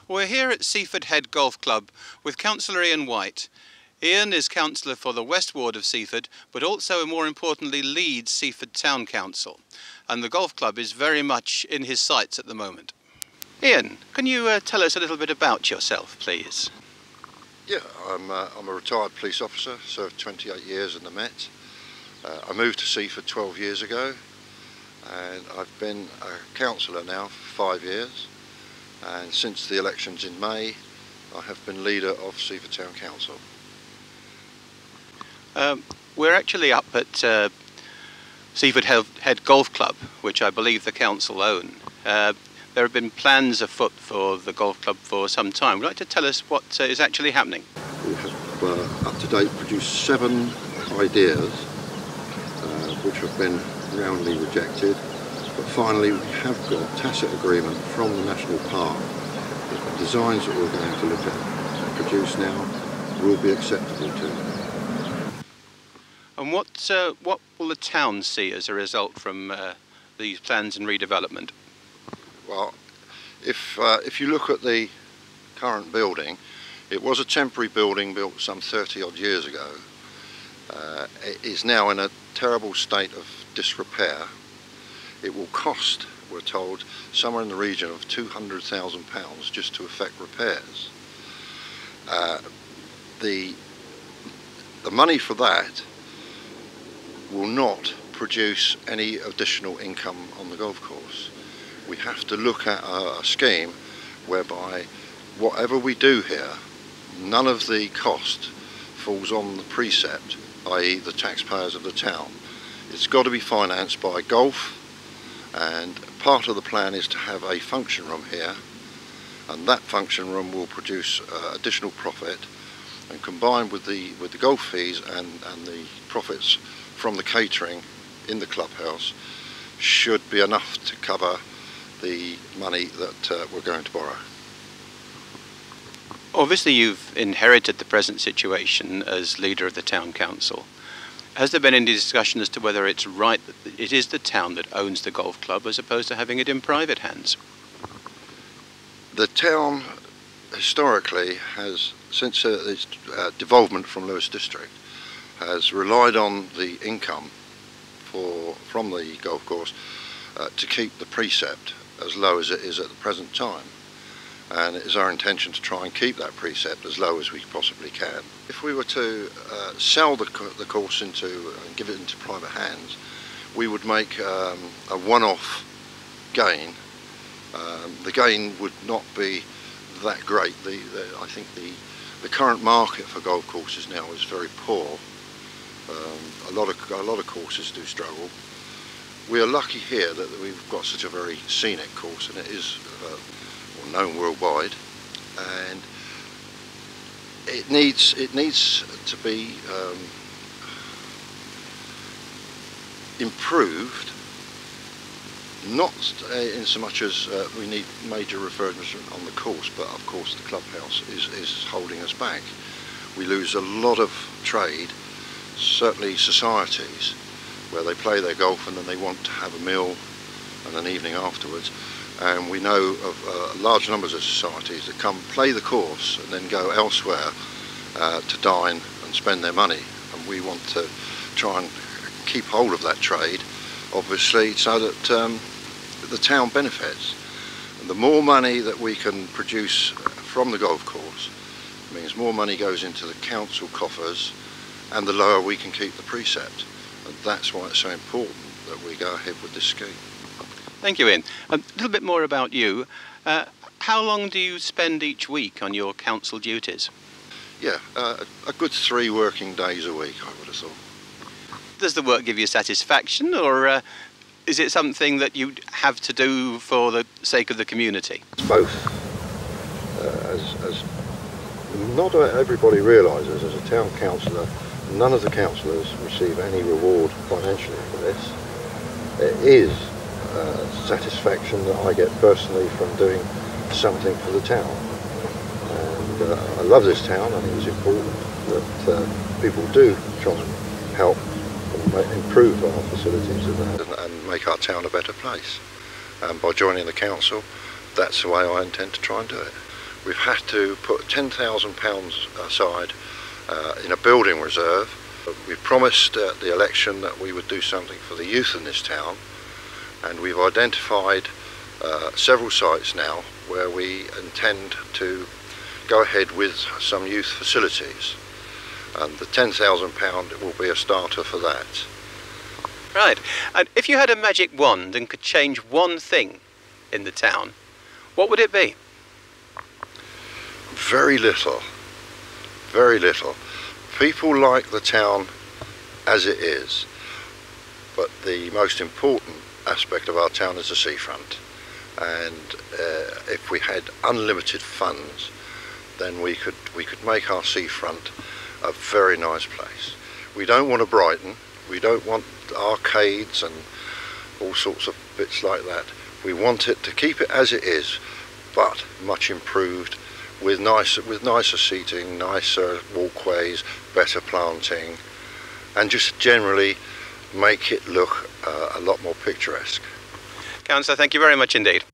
We're here at Seaford Head Golf Club with Councillor Ian White. Ian is councillor for the West Ward of Seaford, but also, more importantly, leads Seaford Town Council. And the golf club is very much in his sights at the moment. Ian, can you tell us a little bit about yourself, please? Yeah, I'm a retired police officer, served 28 years in the Met. I moved to Seaford 12 years ago, and I've been a councillor now for 5 years. And since the elections in May, I have been leader of Seaford Town Council. We're actually up at Seaford Head Golf Club, which I believe the council own. There have been plans afoot for the golf club for some time. Would you like to tell us what is actually happening? We have up to date produced 7 ideas which have been roundly rejected, but finally we have got tacit agreement from the National Park that the designs that we're going to look at and produce now will be acceptable to them. And what will the town see as a result from these plans and redevelopment? Well, if you look at the current building, it was a temporary building built some 30 odd years ago. It is now in a terrible state of disrepair. It will cost, we're told, somewhere in the region of £200,000 just to effect repairs. The money for that will not produce any additional income on the golf course. We have to look at a scheme whereby whatever we do here, none of the cost falls on the precept, i.e. the taxpayers of the town. It's got to be financed by golf, and part of the plan is to have a function room here, and that function room will produce additional profit, and combined with the golf fees and the profits from the catering in the clubhouse should be enough to cover the money that we're going to borrow. Obviously you've inherited the present situation as leader of the town council. Has there been any discussion as to whether it's right that it is the town that owns the golf club as opposed to having it in private hands? The town historically has, since its devolvement from Lewes District, has relied on the income from the golf course to keep the precept as low as it is at the present time. And it is our intention to try and keep that precept as low as we possibly can. If we were to sell the course and give it into private hands, we would make a one-off gain. The gain would not be that great. I think the current market for golf courses now is very poor. A lot of courses do struggle. We are lucky here that we've got such a very scenic course, and it is known worldwide, and it needs to be improved, not in so much as we need major refurbishment on the course, but of course the clubhouse is holding us back. We lose a lot of trade, certainly societies, where they play their golf and then they want to have a meal and an evening afterwards. And we know of large numbers of societies that come play the course and then go elsewhere to dine and spend their money. And we want to try and keep hold of that trade, obviously, so that the town benefits. And the more money that we can produce from the golf course means more money goes into the council coffers, and the lower we can keep the precept. And that's why it's so important that we go ahead with this scheme. Thank you, Ian. A little bit more about you. How long do you spend each week on your council duties? Yeah, a good 3 working days a week, I would have thought. Does the work give you satisfaction, or is it something that you have to do for the sake of the community? It's both. As not everybody realises, as a town councillor, none of the councillors receive any reward financially for this. It is satisfaction that I get personally from doing something for the town, and I love this town. I think it's important that people do try and help and improve our facilities and make our town a better place, and by joining the council, that's the way I intend to try and do it. we've had to put £10,000 aside in a building reserve. We promised at the election that we would do something for the youth in this town, and we've identified several sites now where we intend to go ahead with some youth facilities, and the £10,000 will be a starter for that. Right, and if you had a magic wand and could change one thing in the town, what would it be? Very little, very little. People like the town as it is, but the most important aspect of our town is the seafront, and if we had unlimited funds, then we could make our seafront a very nice place. We don't want to brighten, we don't want arcades and all sorts of bits like that. We want it to keep it as it is, but much improved, with nicer seating, nicer walkways, better planting, and just generally make it look a lot more picturesque. Councillor, thank you very much indeed.